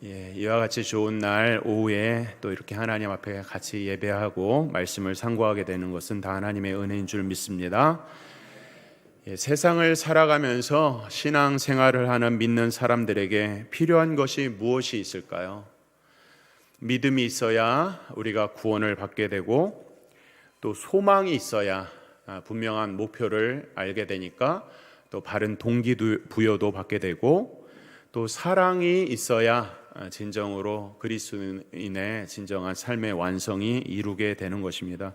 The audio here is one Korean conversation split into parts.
이와 같이 좋은 날 오후에 또 이렇게 하나님 앞에 같이 예배하고 말씀을 상고하게 되는 것은 다 하나님의 은혜인 줄 믿습니다. 세상을 살아가면서 신앙생활을 하는 믿는 사람들에게 필요한 것이 무엇이 있을까요? 믿음이 있어야 우리가 구원을 받게 되고, 또 소망이 있어야 분명한 목표를 알게 되니까 또 바른 동기부여도 받게 되고, 또 사랑이 있어야 진정으로 그리스도인의 진정한 삶의 완성이 이루게 되는 것입니다.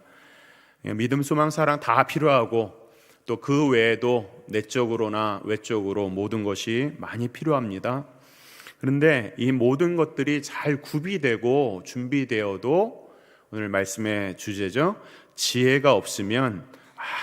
믿음, 소망, 사랑 다 필요하고, 또 그 외에도 내적으로나 외적으로 모든 것이 많이 필요합니다. 그런데 이 모든 것들이 잘 구비되고 준비되어도 오늘 말씀의 주제죠, 지혜가 없으면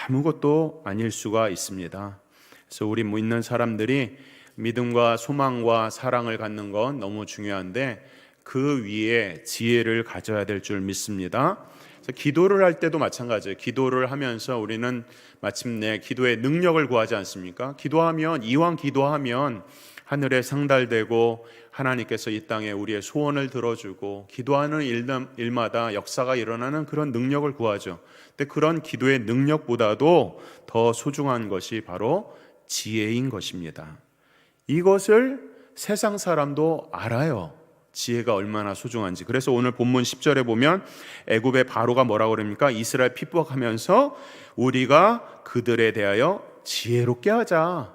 아무것도 아닐 수가 있습니다. 그래서 우리 믿는 사람들이 믿음과 소망과 사랑을 갖는 건 너무 중요한데, 그 위에 지혜를 가져야 될 줄 믿습니다. 그래서 기도를 할 때도 마찬가지예요. 기도를 하면서 우리는 마침내 기도의 능력을 구하지 않습니까? 이왕 기도하면 하늘에 상달되고 하나님께서 이 땅에 우리의 소원을 들어주고, 기도하는 일마다 역사가 일어나는 그런 능력을 구하죠. 근데 그런 기도의 능력보다도 더 소중한 것이 바로 지혜인 것입니다. 이것을 세상 사람도 알아요. 지혜가 얼마나 소중한지. 그래서 오늘 본문 10절에 보면 애굽의 바로가 뭐라고 그럽니까? 이스라엘 핍박하면서 우리가 그들에 대하여 지혜롭게 하자.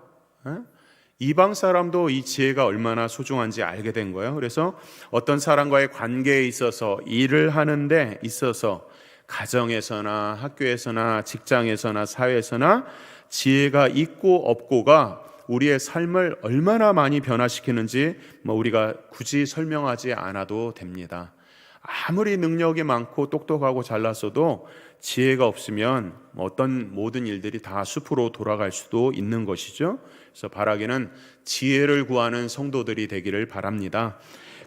이방 사람도 이 지혜가 얼마나 소중한지 알게 된 거예요. 그래서 어떤 사람과의 관계에 있어서, 일을 하는 데 있어서, 가정에서나 학교에서나 직장에서나 사회에서나 지혜가 있고 없고가 우리의 삶을 얼마나 많이 변화시키는지 우리가 굳이 설명하지 않아도 됩니다. 아무리 능력이 많고 똑똑하고 잘났어도 지혜가 없으면 어떤 모든 일들이 다 숲으로 돌아갈 수도 있는 것이죠. 그래서 바라기는 지혜를 구하는 성도들이 되기를 바랍니다.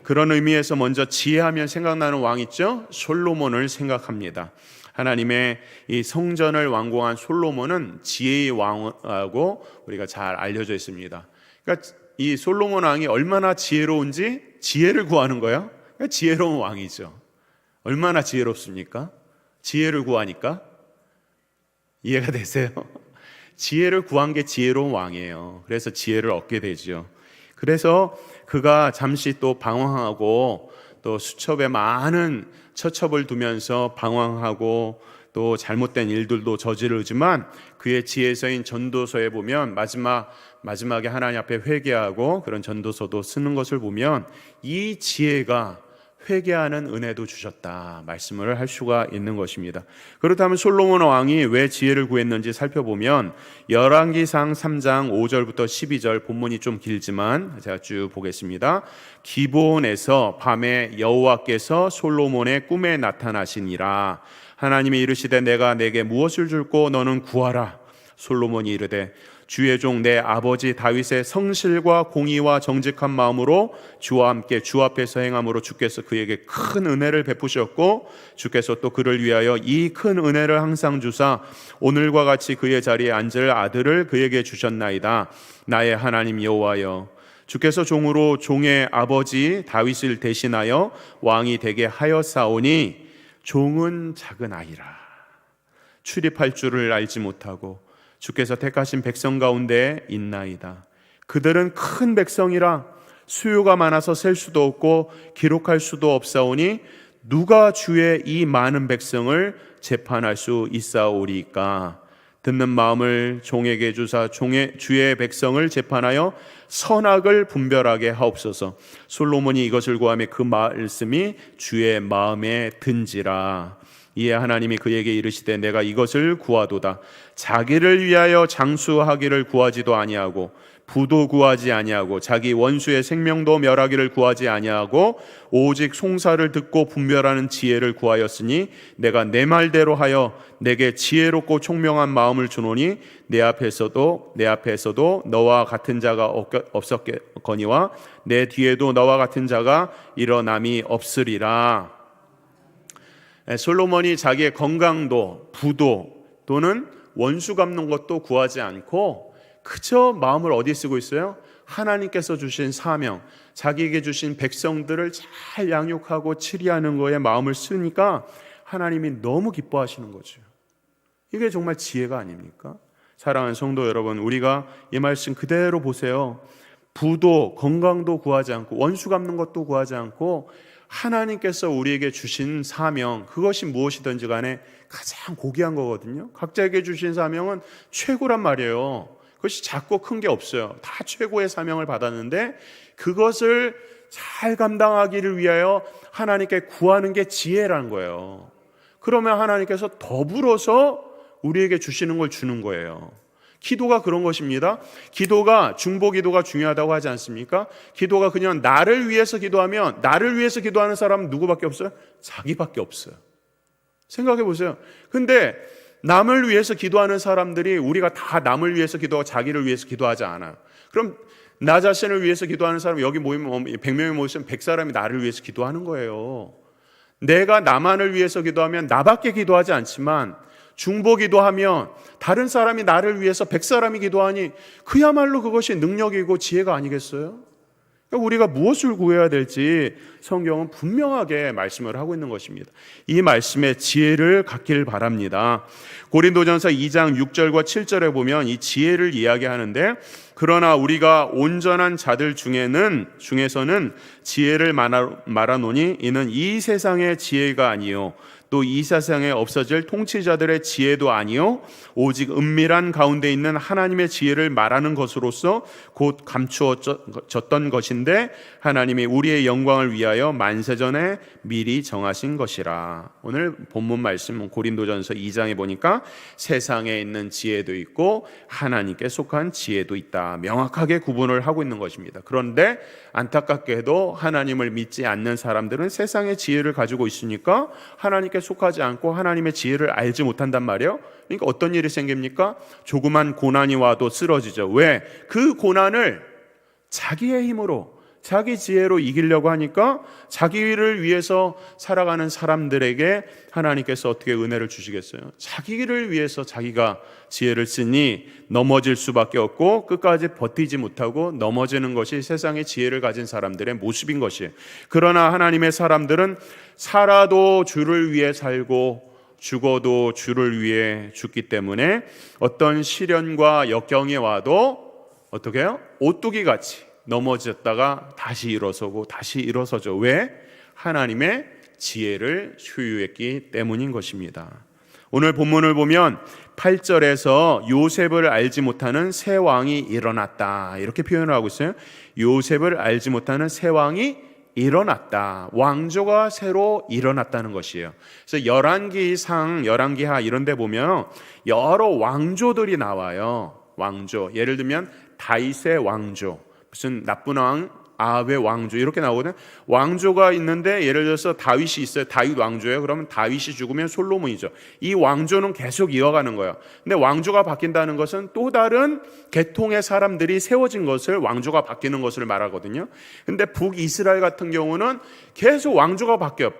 그런 의미에서 먼저 지혜하면 생각나는 왕 있죠? 솔로몬을 생각합니다. 하나님의 이 성전을 완공한 솔로몬은 지혜의 왕이라고 우리가 잘 알려져 있습니다. 그러니까 이 솔로몬 왕이 얼마나 지혜로운지 지혜를 구하는 거예요. 그러니까 지혜로운 왕이죠. 얼마나 지혜롭습니까? 지혜를 구하니까. 이해가 되세요? 지혜를 구한 게 지혜로운 왕이에요. 그래서 지혜를 얻게 되죠. 그래서 그가 잠시 또 방황하고, 또 수첩에 많은 처첩을 두면서 방황하고, 또 잘못된 일들도 저지르지만 그의 지혜서인 전도서에 보면 마지막에 하나님 앞에 회개하고 그런 전도서도 쓰는 것을 보면 이 지혜가 회개하는 은혜도 주셨다 말씀을 할 수가 있는 것입니다. 그렇다면 솔로몬 왕이 왜 지혜를 구했는지 살펴보면 열왕기상 3장 5절부터 12절, 본문이 좀 길지만 제가 쭉 보겠습니다. 기브온에서 밤에 여호와께서 솔로몬의 꿈에 나타나시니라. 하나님이 이르시되 내가 내게 무엇을 줄고 너는 구하라. 솔로몬이 이르되 주의 종 내 아버지 다윗의 성실과 공의와 정직한 마음으로 주와 함께 주 앞에서 행함으로 주께서 그에게 큰 은혜를 베푸셨고, 주께서 또 그를 위하여 이 큰 은혜를 항상 주사 오늘과 같이 그의 자리에 앉을 아들을 그에게 주셨나이다. 나의 하나님 여호와여, 주께서 종으로 종의 아버지 다윗을 대신하여 왕이 되게 하였사오니 종은 작은 아이라. 출입할 줄을 알지 못하고 주께서 택하신 백성 가운데 있나이다. 그들은 큰 백성이라 수요가 많아서 셀 수도 없고 기록할 수도 없사오니 누가 주의 이 많은 백성을 재판할 수 있사오리까? 듣는 마음을 종에게 주사 주의 백성을 재판하여 선악을 분별하게 하옵소서. 솔로몬이 이것을 구하며 그 말씀이 주의 마음에 든지라. 이에 하나님이 그에게 이르시되 내가 이것을 구하도다. 자기를 위하여 장수하기를 구하지도 아니하고 부도 구하지 아니하고 자기 원수의 생명도 멸하기를 구하지 아니하고 오직 송사를 듣고 분별하는 지혜를 구하였으니 내가 내 말대로 하여 내게 지혜롭고 총명한 마음을 주노니 내 앞에서도 너와 같은 자가 없었거니와 내 뒤에도 너와 같은 자가 일어남이 없으리라. 솔로몬이 자기의 건강도 부도 또는 원수 갚는 것도 구하지 않고 그저 마음을 어디에 쓰고 있어요? 하나님께서 주신 사명, 자기에게 주신 백성들을 잘 양육하고 치리하는 거에 마음을 쓰니까 하나님이 너무 기뻐하시는 거죠. 이게 정말 지혜가 아닙니까? 사랑하는 성도 여러분, 우리가 이 말씀 그대로 보세요. 부도 건강도 구하지 않고 원수 갚는 것도 구하지 않고 하나님께서 우리에게 주신 사명, 그것이 무엇이든지 간에 가장 고귀한 거거든요. 각자에게 주신 사명은 최고란 말이에요. 그것이 작고 큰 게 없어요. 다 최고의 사명을 받았는데 그것을 잘 감당하기를 위하여 하나님께 구하는 게 지혜라는 거예요. 그러면 하나님께서 더불어서 우리에게 주시는 걸 주는 거예요. 기도가 그런 것입니다. 기도가 중보기도가 중요하다고 하지 않습니까? 기도가 그냥 나를 위해서 기도하면 나를 위해서 기도하는 사람은 누구밖에 없어요? 자기밖에 없어요. 생각해 보세요. 근데 남을 위해서 기도하는 사람들이 우리가 다 남을 위해서 기도하고 자기를 위해서 기도하지 않아요. 그럼 나 자신을 위해서 기도하는 사람 여기 모이면 100명이 모이면 100사람이 나를 위해서 기도하는 거예요. 내가 나만을 위해서 기도하면 나밖에 기도하지 않지만 중보 기도하면 다른 사람이 나를 위해서 100사람이 기도하니 그야말로 그것이 능력이고 지혜가 아니겠어요? 그러니까 우리가 무엇을 구해야 될지 성경은 분명하게 말씀을 하고 있는 것입니다. 이 말씀에 지혜를 갖길 바랍니다. 고린도전서 2장 6절과 7절에 보면 이 지혜를 이야기하는데, 그러나 우리가 온전한 자들 중에서는 지혜를 말하노니 이는 이 세상의 지혜가 아니요 또 이 세상에 없어질 통치자들의 지혜도 아니요 오직 은밀한 가운데 있는 하나님의 지혜를 말하는 것으로서 곧 감추어졌던 것인데 하나님이 우리의 영광을 위하여 만세전에 미리 정하신 것이라. 오늘 본문 말씀 고린도전서 2장에 보니까 세상에 있는 지혜도 있고 하나님께 속한 지혜도 있다, 명확하게 구분을 하고 있는 것입니다. 그런데 안타깝게도 하나님을 믿지 않는 사람들은 세상의 지혜를 가지고 있으니까 하나님께 속하지 않고 하나님의 지혜를 알지 못한단 말이에요. 그러니까 어떤 일이 생깁니까? 조그만 고난이 와도 쓰러지죠. 왜? 그 고난을 자기의 힘으로 자기 지혜로 이기려고 하니까 자기를 위해서 살아가는 사람들에게 하나님께서 어떻게 은혜를 주시겠어요? 자기를 위해서 자기가 지혜를 쓰니 넘어질 수밖에 없고 끝까지 버티지 못하고 넘어지는 것이 세상의 지혜를 가진 사람들의 모습인 것이에요. 그러나 하나님의 사람들은 살아도 주를 위해 살고 죽어도 주를 위해 죽기 때문에 어떤 시련과 역경이 와도 어떻게 해요? 오뚜기 같이 넘어졌다가 다시 일어서고 다시 일어서죠. 왜? 하나님의 지혜를 소유했기 때문인 것입니다. 오늘 본문을 보면 8절에서 요셉을 알지 못하는 새 왕이 일어났다, 이렇게 표현을 하고 있어요. 요셉을 알지 못하는 새 왕이 일어났다, 왕조가 새로 일어났다는 것이에요. 그래서 열왕기상, 열왕기하 이런 데 보면 여러 왕조들이 나와요. 왕조, 예를 들면 다윗의 왕조, 무슨 나쁜 왕, 아합의 왕조 이렇게 나오거든요. 왕조가 있는데 예를 들어서 다윗이 있어요. 다윗 왕조예요. 그러면 다윗이 죽으면 솔로몬이죠. 이 왕조는 계속 이어가는 거예요. 근데 왕조가 바뀐다는 것은 또 다른 계통의 사람들이 세워진 것을, 왕조가 바뀌는 것을 말하거든요. 근데 북이스라엘 같은 경우는 계속 왕조가 바뀌어요.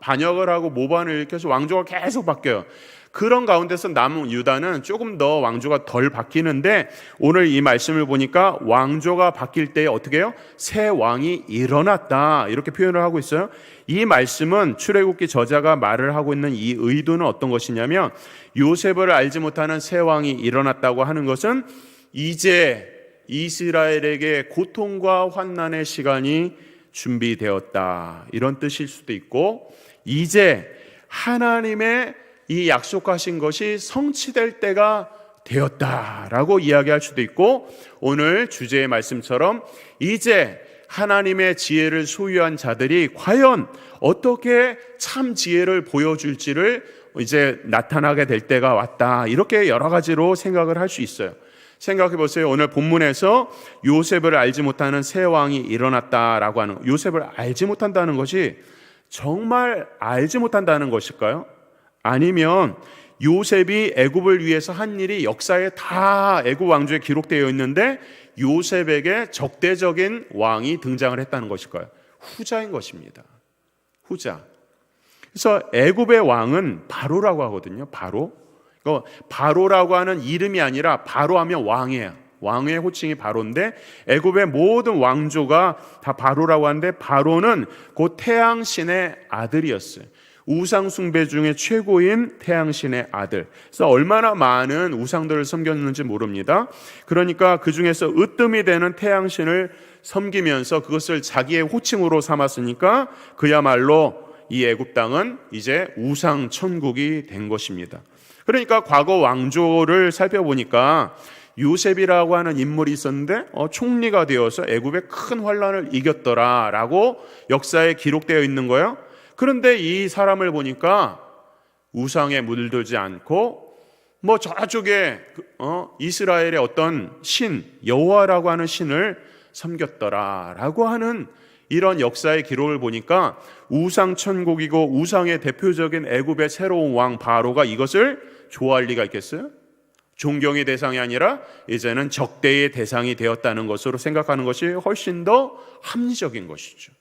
반역을 하고 모반을 일으켜서 왕조가 계속 바뀌어요. 그런 가운데서 남은 유다는 조금 더 왕조가 덜 바뀌는데 오늘 이 말씀을 보니까 왕조가 바뀔 때 어떻게 해요? 새 왕이 일어났다, 이렇게 표현을 하고 있어요. 이 말씀은 출애굽기 저자가 말을 하고 있는 이 의도는 어떤 것이냐면, 요셉을 알지 못하는 새 왕이 일어났다고 하는 것은 이제 이스라엘에게 고통과 환난의 시간이 준비되었다, 이런 뜻일 수도 있고, 이제 하나님의 이 약속하신 것이 성취될 때가 되었다라고 이야기할 수도 있고, 오늘 주제의 말씀처럼 이제 하나님의 지혜를 소유한 자들이 과연 어떻게 참 지혜를 보여줄지를 이제 나타나게 될 때가 왔다, 이렇게 여러 가지로 생각을 할 수 있어요. 생각해 보세요. 오늘 본문에서 요셉을 알지 못하는 새 왕이 일어났다라고 하는, 요셉을 알지 못한다는 것이 정말 알지 못한다는 것일까요? 아니면 요셉이 애굽을 위해서 한 일이 역사에 다 애굽 왕조에 기록되어 있는데 요셉에게 적대적인 왕이 등장을 했다는 것일까요? 후자인 것입니다. 후자. 그래서 애굽의 왕은 바로라고 하거든요. 바로. 바로라고 하는 이름이 아니라 바로 하면 왕이에요. 왕의 호칭이 바로인데 애굽의 모든 왕조가 다 바로라고 하는데 바로는 곧 태양신의 아들이었어요. 우상 숭배 중에 최고인 태양신의 아들. 그래서 얼마나 많은 우상들을 섬겼는지 모릅니다. 그러니까 그 중에서 으뜸이 되는 태양신을 섬기면서 그것을 자기의 호칭으로 삼았으니까 그야말로 이 애굽 땅은 이제 우상 천국이 된 것입니다. 그러니까 과거 왕조를 살펴보니까 요셉이라고 하는 인물이 있었는데 총리가 되어서 애굽의 큰 환란을 이겼더라라고 역사에 기록되어 있는 거예요. 그런데 이 사람을 보니까 우상에 물들지 않고 저쪽에 이스라엘의 어떤 신 여호와라고 하는 신을 섬겼더라라고 하는 이런 역사의 기록을 보니까 우상 천국이고 우상의 대표적인 애굽의 새로운 왕 바로가 이것을 좋아할 리가 있겠어요? 존경의 대상이 아니라 이제는 적대의 대상이 되었다는 것으로 생각하는 것이 훨씬 더 합리적인 것이죠.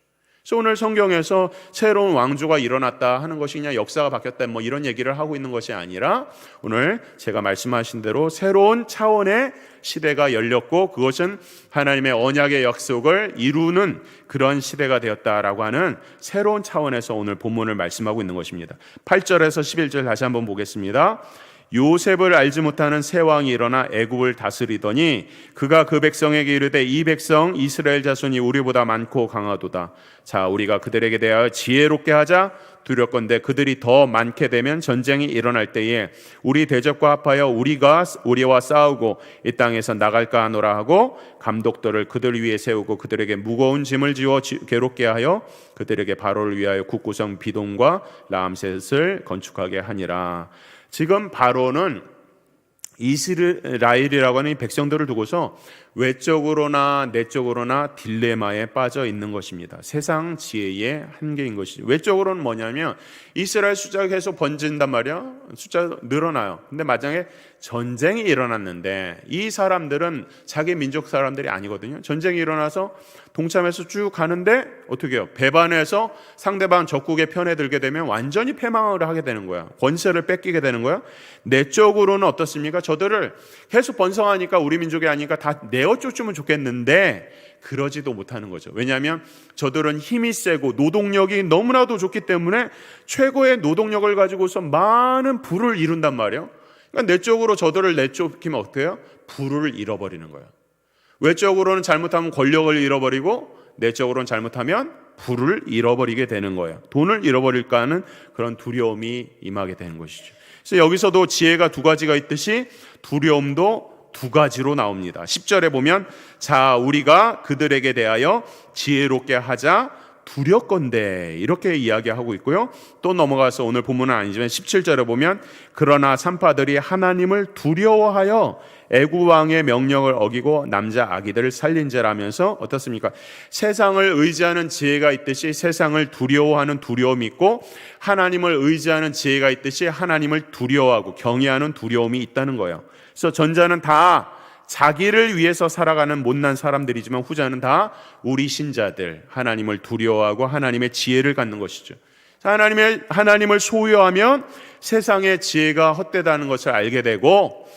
그래서 오늘 성경에서 새로운 왕조가 일어났다 하는 것이 그냥 역사가 바뀌었다 이런 얘기를 하고 있는 것이 아니라 오늘 제가 말씀하신 대로 새로운 차원의 시대가 열렸고 그것은 하나님의 언약의 약속을 이루는 그런 시대가 되었다라고 하는 새로운 차원에서 오늘 본문을 말씀하고 있는 것입니다. 8절에서 11절 다시 한번 보겠습니다. 요셉을 알지 못하는 새 왕이 일어나 애굽을 다스리더니 그가 그 백성에게 이르되 이 백성 이스라엘 자손이 우리보다 많고 강하도다. 자, 우리가 그들에게 대하여 지혜롭게 하자. 두렵건대 그들이 더 많게 되면 전쟁이 일어날 때에 우리 대적과 합하여 우리와 싸우고 이 땅에서 나갈까 하노라 하고 감독들을 그들 위에 세우고 그들에게 무거운 짐을 지워 괴롭게 하여 그들에게 바로를 위하여 국구성 비돔과 라암셋을 건축하게 하니라. 지금 바로는 이스라엘이라고 하는 이 백성들을 두고서 외적으로나 내적으로나 딜레마에 빠져 있는 것입니다. 세상 지혜의 한계인 것이죠. 외적으로는 뭐냐면 이스라엘 숫자가 계속 번진단 말이야. 숫자가 늘어나요. 근데 마지막에 전쟁이 일어났는데 이 사람들은 자기 민족 사람들이 아니거든요. 전쟁이 일어나서 동참해서 쭉 가는데 어떻게 해요? 배반해서 상대방 적국의 편에 들게 되면 완전히 패망을 하게 되는 거야. 권세를 뺏기게 되는 거야. 내적으로는 어떻습니까? 저들을 계속 번성하니까 우리 민족이 아니니까 다 내어 쫓으면 좋겠는데 그러지도 못하는 거죠. 왜냐하면 저들은 힘이 세고 노동력이 너무나도 좋기 때문에 최고의 노동력을 가지고서 많은 부를 이룬단 말이에요. 그러니까 내적으로 저들을 내쫓기면 어떻게 해요? 부를 잃어버리는 거예요. 외적으로는 잘못하면 권력을 잃어버리고 내적으로는 잘못하면 부를 잃어버리게 되는 거예요. 돈을 잃어버릴까 하는 그런 두려움이 임하게 되는 것이죠. 그래서 여기서도 지혜가 두 가지가 있듯이 두려움도 두 가지로 나옵니다. 10절에 보면 자 우리가 그들에게 대하여 지혜롭게 하자 두렵건대 이렇게 이야기하고 있고요. 또 넘어가서 오늘 본문은 아니지만 17절에 보면 그러나 산파들이 하나님을 두려워하여 애굽 왕의 명령을 어기고 남자 아기들을 살린죄라면서 어떻습니까? 세상을 의지하는 지혜가 있듯이 세상을 두려워하는 두려움이 있고 하나님을 의지하는 지혜가 있듯이 하나님을 두려워하고 경외하는 두려움이 있다는 거예요. 그래서 전자는 다 자기를 위해서 살아가는 못난 사람들이지만 후자는 다 우리 신자들 하나님을 두려워하고 하나님의 지혜를 갖는 것이죠. 하나님을 소유하면 세상의 지혜가 헛되다는 것을 알게 되고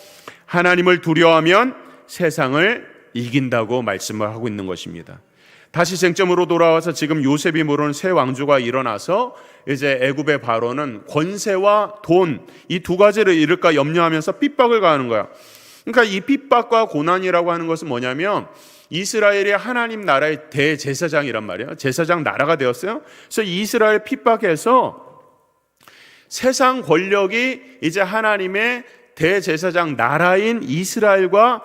하나님을 두려워하면 세상을 이긴다고 말씀을 하고 있는 것입니다. 다시 쟁점으로 돌아와서 지금 요셉이 모르는 새 왕조가 일어나서 이제 애굽의 바로는 권세와 돈 이 두 가지를 잃을까 염려하면서 핍박을 가하는 거야. 그러니까 이 핍박과 고난이라고 하는 것은 뭐냐면 이스라엘이 하나님 나라의 대제사장이란 말이에요. 제사장 나라가 되었어요. 그래서 이스라엘 핍박에서 세상 권력이 이제 하나님의 대제사장 나라인 이스라엘과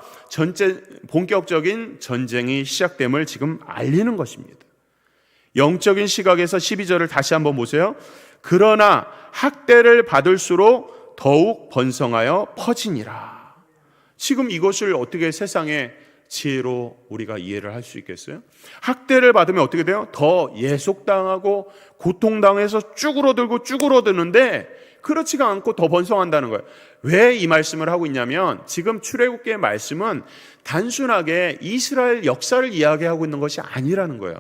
본격적인 전쟁이 시작됨을 지금 알리는 것입니다. 영적인 시각에서 12절을 다시 한번 보세요. 그러나 학대를 받을수록 더욱 번성하여 퍼지니라. 지금 이것을 어떻게 세상의 지혜로 우리가 이해를 할 수 있겠어요? 학대를 받으면 어떻게 돼요? 더 예속당하고 고통당해서 쭈그러들고 쭈그러드는데 그렇지가 않고 더 번성한다는 거예요. 왜 이 말씀을 하고 있냐면 지금 출애굽기의 말씀은 단순하게 이스라엘 역사를 이야기하고 있는 것이 아니라는 거예요.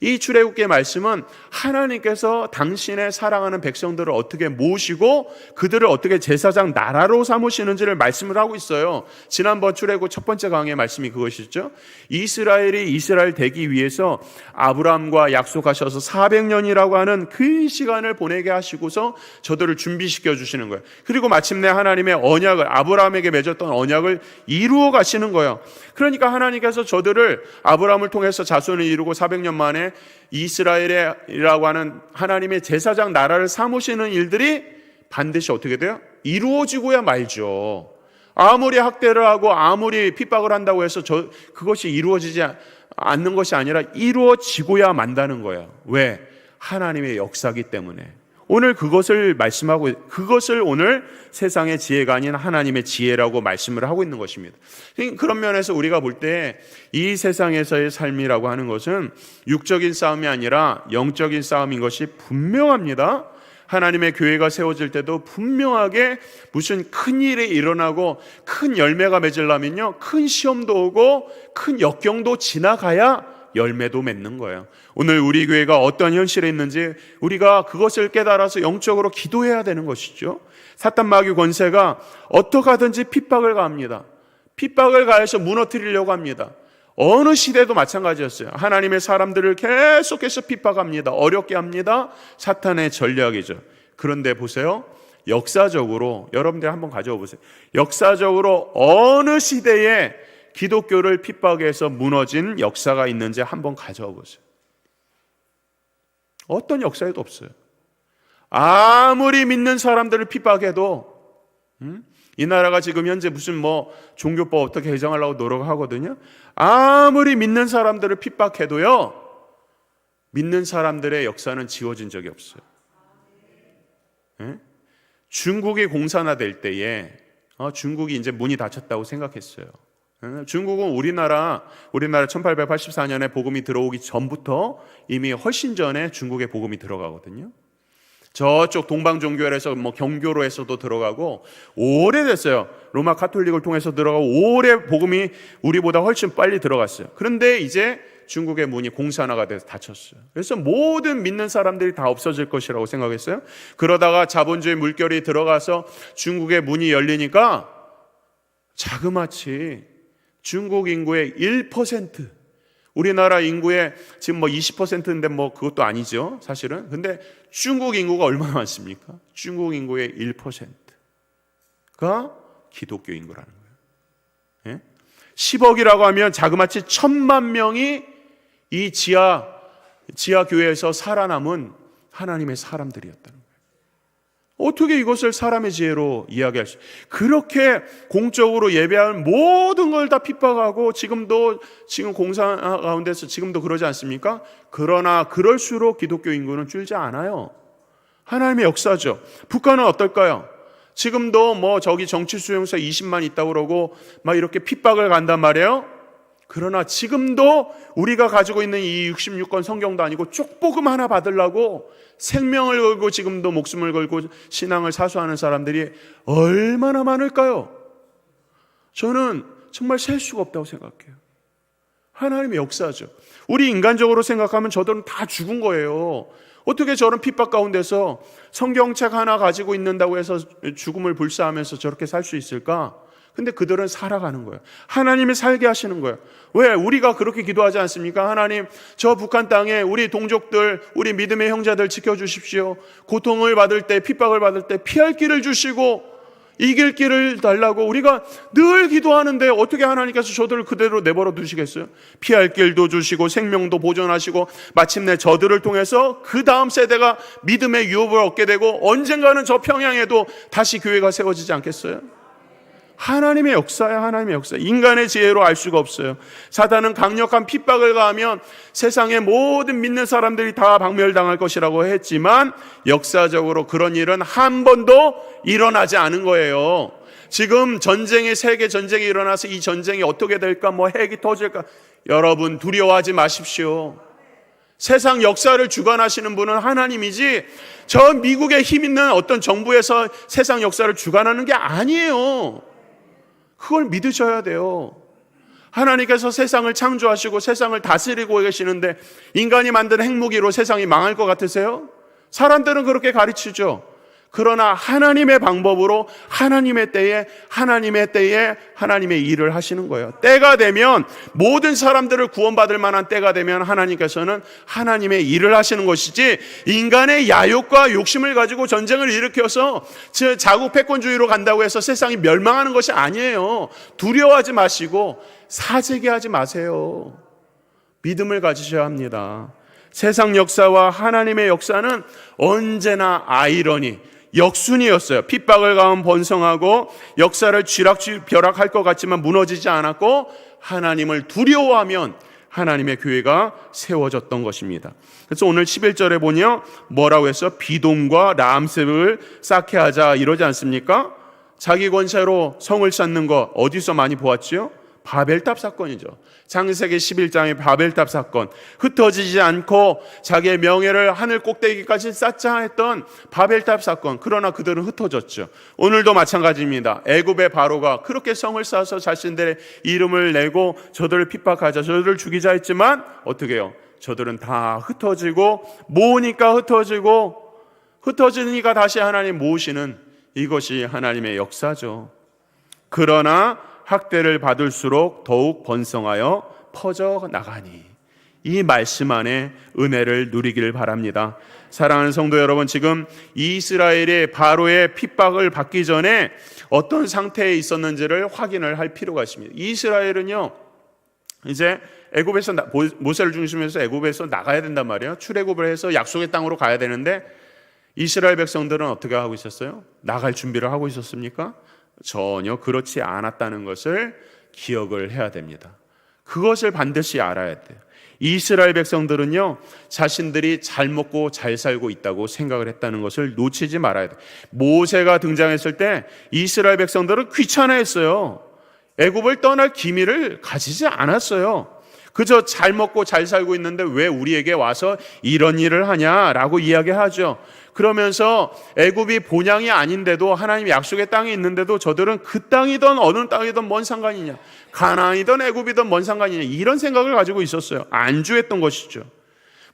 이 출애굽기의 말씀은 하나님께서 당신의 사랑하는 백성들을 어떻게 모시고 그들을 어떻게 제사장 나라로 삼으시는지를 말씀을 하고 있어요. 지난번 출애굽 첫 번째 강의의 말씀이 그것이죠. 이스라엘이 이스라엘 되기 위해서 아브라함과 약속하셔서 400년이라고 하는 그 시간을 보내게 하시고서 저들을 준비시켜 주시는 거예요. 그리고 마침내 하나님의 언약을, 아브라함에게 맺었던 언약을 이루어 가시는 거예요. 그러니까 하나님께서 저들을 아브라함을 통해서 자손을 이루고 400년 만에 이스라엘이라고 하는 하나님의 제사장 나라를 삼으시는 일들이 반드시 어떻게 돼요? 이루어지고야 말죠. 아무리 학대를 하고 아무리 핍박을 한다고 해서 그것이 이루어지지 않는 것이 아니라 이루어지고야 만다는 거예요. 왜? 하나님의 역사이기 때문에. 오늘 그것을 말씀하고, 그것을 오늘 세상의 지혜가 아닌 하나님의 지혜라고 말씀을 하고 있는 것입니다. 그런 면에서 우리가 볼 때 이 세상에서의 삶이라고 하는 것은 육적인 싸움이 아니라 영적인 싸움인 것이 분명합니다. 하나님의 교회가 세워질 때도 분명하게 무슨 큰 일이 일어나고 큰 열매가 맺으려면요, 큰 시험도 오고 큰 역경도 지나가야 열매도 맺는 거예요. 오늘 우리 교회가 어떤 현실에 있는지 우리가 그것을 깨달아서 영적으로 기도해야 되는 것이죠. 사탄 마귀 권세가 어떻게 하든지 핍박을 가합니다. 핍박을 가해서 무너뜨리려고 합니다. 어느 시대도 마찬가지였어요. 하나님의 사람들을 계속해서 핍박합니다. 어렵게 합니다. 사탄의 전략이죠. 그런데 보세요. 역사적으로 여러분들 한번 가져와 보세요. 역사적으로 어느 시대에 기독교를 핍박해서 무너진 역사가 있는지 한번 가져와 보세요. 어떤 역사에도 없어요. 아무리 믿는 사람들을 핍박해도 이 나라가 지금 현재 무슨 종교법 어떻게 개정하려고 노력하거든요. 아무리 믿는 사람들을 핍박해도요, 믿는 사람들의 역사는 지워진 적이 없어요. 중국이 공산화될 때에 중국이 이제 문이 닫혔다고 생각했어요. 중국은 우리나라 1884년에 복음이 들어오기 전부터 이미 훨씬 전에 중국에 복음이 들어가거든요. 저쪽 동방 종교에서 경교로에서도 들어가고 오래됐어요. 로마 카톨릭을 통해서 들어가고 오래 복음이 우리보다 훨씬 빨리 들어갔어요. 그런데 이제 중국의 문이 공산화가 돼서 닫혔어요. 그래서 모든 믿는 사람들이 다 없어질 것이라고 생각했어요. 그러다가 자본주의 물결이 들어가서 중국의 문이 열리니까 자그마치 중국 인구의 1%, 우리나라 인구의 지금 20%인데 그것도 아니죠, 사실은. 근데 중국 인구가 얼마나 많습니까? 중국 인구의 1%가 기독교 인구라는 거예요. 10억이라고 하면 자그마치 1000만 명이 이 지하 교회에서 살아남은 하나님의 사람들이었다는 거예요. 어떻게 이것을 사람의 지혜로 이야기할 수, 그렇게 공적으로 예배할 모든 걸 다 핍박하고 지금 공산 가운데서 지금도 그러지 않습니까? 그러나 그럴수록 기독교 인구는 줄지 않아요. 하나님의 역사죠. 북한은 어떨까요? 지금도 저기 정치 수용소 20만 있다고 그러고 막 이렇게 핍박을 간단 말이에요. 그러나 지금도 우리가 가지고 있는 이 66권 성경도 아니고 쪽복음 하나 받으려고 생명을 걸고 지금도 목숨을 걸고 신앙을 사수하는 사람들이 얼마나 많을까요? 저는 정말 셀 수가 없다고 생각해요. 하나님의 역사죠. 우리 인간적으로 생각하면 저들은 다 죽은 거예요. 어떻게 저런 핍박 가운데서 성경책 하나 가지고 있는다고 해서 죽음을 불사하면서 저렇게 살 수 있을까? 근데 그들은 살아가는 거예요. 하나님이 살게 하시는 거예요. 왜? 우리가 그렇게 기도하지 않습니까? 하나님, 저 북한 땅에 우리 동족들, 우리 믿음의 형제들 지켜주십시오. 고통을 받을 때, 핍박을 받을 때 피할 길을 주시고 이길 길을 달라고 우리가 늘 기도하는데 어떻게 하나님께서 저들을 그대로 내버려 두시겠어요? 피할 길도 주시고 생명도 보존하시고 마침내 저들을 통해서 그 다음 세대가 믿음의 유업을 얻게 되고 언젠가는 저 평양에도 다시 교회가 세워지지 않겠어요? 하나님의 역사야, 하나님의 역사. 인간의 지혜로 알 수가 없어요. 사단은 강력한 핍박을 가하면 세상의 모든 믿는 사람들이 다 박멸당할 것이라고 했지만 역사적으로 그런 일은 한 번도 일어나지 않은 거예요. 지금 세계 전쟁이 일어나서 이 전쟁이 어떻게 될까, 핵이 터질까, 여러분 두려워하지 마십시오. 세상 역사를 주관하시는 분은 하나님이지 저 미국에 힘 있는 어떤 정부에서 세상 역사를 주관하는 게 아니에요. 그걸 믿으셔야 돼요. 하나님께서 세상을 창조하시고 세상을 다스리고 계시는데 인간이 만든 핵무기로 세상이 망할 것 같으세요? 사람들은 그렇게 가르치죠. 그러나 하나님의 방법으로 하나님의 때에 하나님의 일을 하시는 거예요. 때가 되면 모든 사람들을 구원받을 만한 때가 되면 하나님께서는 하나님의 일을 하시는 것이지 인간의 야욕과 욕심을 가지고 전쟁을 일으켜서 자국 패권주의로 간다고 해서 세상이 멸망하는 것이 아니에요. 두려워하지 마시고 사재기하지 마세요. 믿음을 가지셔야 합니다. 세상 역사와 하나님의 역사는 언제나 아이러니 역순이었어요. 핍박을 가한 번성하고 역사를 쥐락펴락할 것 같지만 무너지지 않았고 하나님을 두려워하면 하나님의 교회가 세워졌던 것입니다. 그래서 오늘 11절에 보면 뭐라고 해서 비돔과 라암셉을 쌓게 하자 이러지 않습니까? 자기 권세로 성을 쌓는 거 어디서 많이 보았지요? 바벨탑 사건이죠. 창세기 11장의 바벨탑 사건, 흩어지지 않고 자기의 명예를 하늘 꼭대기까지 쌓자 했던 바벨탑 사건. 그러나 그들은 흩어졌죠. 오늘도 마찬가지입니다. 애굽의 바로가 그렇게 성을 쌓아서 자신들의 이름을 내고 저들을 핍박하자, 저들을 죽이자 했지만 어떻게 해요? 저들은 다 흩어지고 모으니까 흩어지니까 다시 하나님 모으시는 이것이 하나님의 역사죠. 그러나 학대를 받을수록 더욱 번성하여 퍼져 나가니 이 말씀 안에 은혜를 누리길 바랍니다. 사랑하는 성도 여러분, 지금 이스라엘이 바로의 핍박을 받기 전에 어떤 상태에 있었는지를 확인을 할 필요가 있습니다. 이스라엘은요 이제 애굽에서 모세를 중심으로 해서 애굽에서 나가야 된단 말이에요. 출애굽을 해서 약속의 땅으로 가야 되는데 이스라엘 백성들은 어떻게 하고 있었어요? 나갈 준비를 하고 있었습니까? 전혀 그렇지 않았다는 것을 기억을 해야 됩니다. 그것을 반드시 알아야 돼요. 이스라엘 백성들은요 자신들이 잘 먹고 잘 살고 있다고 생각을 했다는 것을 놓치지 말아야 돼요. 모세가 등장했을 때 이스라엘 백성들은 귀찮아했어요. 애굽을 떠날 기미를 가지지 않았어요. 그저 잘 먹고 잘 살고 있는데 왜 우리에게 와서 이런 일을 하냐라고 이야기하죠. 그러면서 애굽이 본향이 아닌데도 하나님 약속의 땅이 있는데도 저들은 그 땅이든 어느 땅이든 뭔 상관이냐, 가나안이든 애굽이든 뭔 상관이냐, 이런 생각을 가지고 있었어요. 안주했던 것이죠.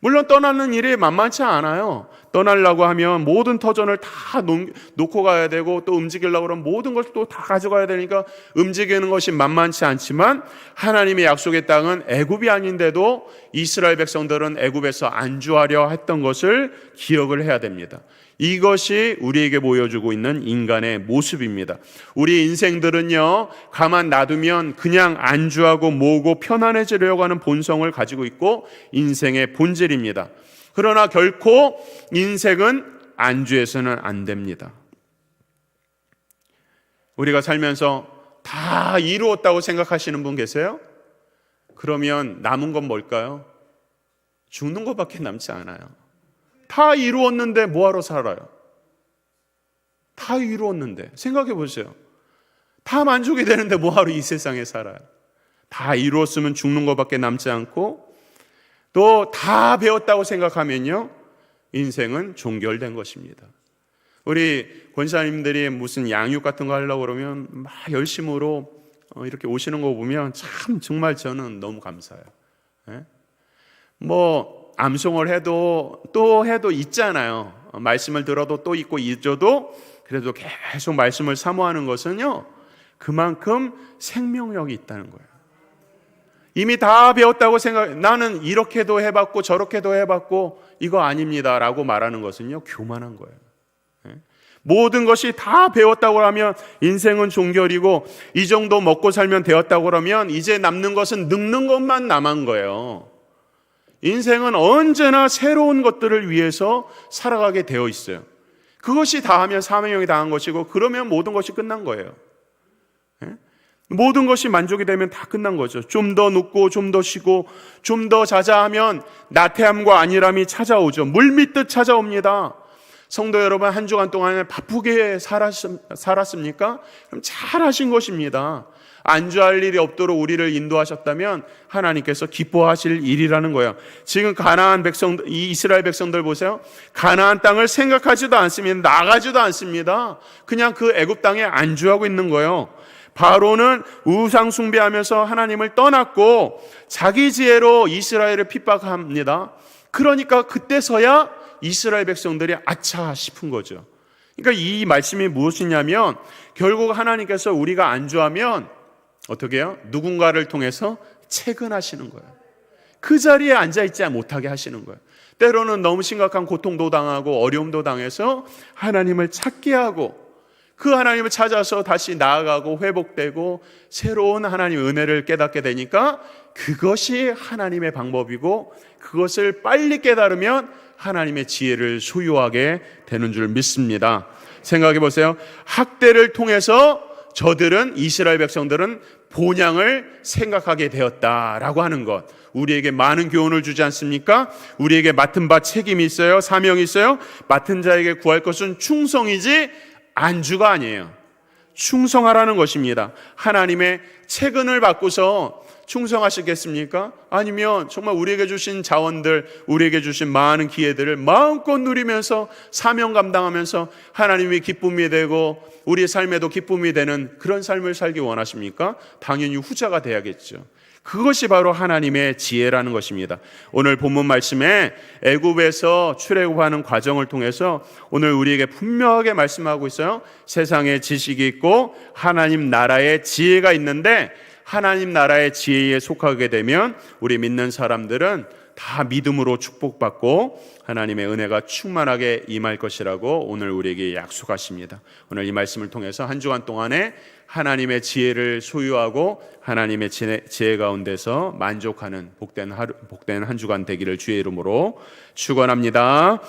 물론 떠나는 일이 만만치 않아요. 떠나려고 하면 모든 터전을 다 놓고 가야 되고 또 움직이려고 하면 모든 걸 또 다 가져가야 되니까 움직이는 것이 만만치 않지만 하나님의 약속의 땅은 애굽이 아닌데도 이스라엘 백성들은 애굽에서 안주하려 했던 것을 기억을 해야 됩니다. 이것이 우리에게 보여주고 있는 인간의 모습입니다. 우리 인생들은요 가만 놔두면 그냥 안주하고 모으고 편안해지려고 하는 본성을 가지고 있고 인생의 본질입니다. 그러나 결코 인생은 안주해서는 안 됩니다. 우리가 살면서 다 이루었다고 생각하시는 분 계세요? 그러면 남은 건 뭘까요? 죽는 것밖에 남지 않아요. 다 이루었는데 뭐하러 살아요? 다 이루었는데 생각해 보세요. 다 만족이 되는데 뭐하러 이 세상에 살아요? 다 이루었으면 죽는 것밖에 남지 않고 또 다 배웠다고 생각하면요 인생은 종결된 것입니다. 우리 권사님들이 무슨 양육 같은 거 하려고 그러면 막 열심으로 이렇게 오시는 거 보면 참 정말 저는 너무 감사해요. 뭐 암송을 해도 또 해도 있잖아요. 말씀을 들어도 또 있고 잊어도 그래도 계속 말씀을 사모하는 것은요 그만큼 생명력이 있다는 거예요. 이미 다 배웠다고 나는 이렇게도 해봤고 저렇게도 해봤고 이거 아닙니다 라고 말하는 것은요 교만한 거예요. 모든 것이 다 배웠다고 하면 인생은 종결이고 이 정도 먹고 살면 되었다고 하면 이제 남는 것은 늙는 것만 남은 거예요. 인생은 언제나 새로운 것들을 위해서 살아가게 되어 있어요. 그것이 다하면 사명이 다한 것이고 그러면 모든 것이 끝난 거예요. 모든 것이 만족이 되면 다 끝난 거죠. 좀 더 눕고 좀 더 쉬고 좀 더 자자 하면 나태함과 안일함이 찾아오죠. 물밀듯 찾아옵니다. 성도 여러분, 한 주간 동안 바쁘게 살았습니까? 그럼 잘 하신 것입니다. 안주할 일이 없도록 우리를 인도하셨다면 하나님께서 기뻐하실 일이라는 거예요. 지금 가나안 백성들, 이 이스라엘 백성들 보세요. 가나안 땅을 생각하지도 않습니다. 나가지도 않습니다. 그냥 그 애굽 땅에 안주하고 있는 거예요. 바로는 우상 숭배하면서 하나님을 떠났고 자기 지혜로 이스라엘을 핍박합니다. 그러니까 그때서야 이스라엘 백성들이 아차 싶은 거죠. 그러니까 이 말씀이 무엇이냐면 결국 하나님께서 우리가 안주하면 어떻게 해요? 누군가를 통해서 채근하시는 거예요. 그 자리에 앉아있지 못하게 하시는 거예요. 때로는 너무 심각한 고통도 당하고 어려움도 당해서 하나님을 찾게 하고 그 하나님을 찾아서 다시 나아가고 회복되고 새로운 하나님의 은혜를 깨닫게 되니까 그것이 하나님의 방법이고 그것을 빨리 깨달으면 하나님의 지혜를 소유하게 되는 줄 믿습니다. 생각해 보세요. 학대를 통해서 저들은 이스라엘 백성들은 본향을 생각하게 되었다라고 하는 것, 우리에게 많은 교훈을 주지 않습니까? 우리에게 맡은 바 책임이 있어요. 사명이 있어요. 맡은 자에게 구할 것은 충성이지 안주가 아니에요. 충성하라는 것입니다. 하나님의 채근을 받고서 충성하시겠습니까? 아니면 정말 우리에게 주신 자원들, 우리에게 주신 많은 기회들을 마음껏 누리면서 사명 감당하면서 하나님이 기쁨이 되고 우리의 삶에도 기쁨이 되는 그런 삶을 살기 원하십니까? 당연히 후자가 돼야겠죠. 그것이 바로 하나님의 지혜라는 것입니다. 오늘 본문 말씀에 애굽에서 출애굽하는 과정을 통해서 오늘 우리에게 분명하게 말씀하고 있어요. 세상에 지식이 있고 하나님 나라의 지혜가 있는데 하나님 나라의 지혜에 속하게 되면 우리 믿는 사람들은 다 믿음으로 축복받고 하나님의 은혜가 충만하게 임할 것이라고 오늘 우리에게 약속하십니다. 오늘 이 말씀을 통해서 한 주간 동안에 하나님의 지혜를 소유하고 하나님의 지혜 가운데서 만족하는 복된 한 주간 되기를 주의 이름으로 축원합니다.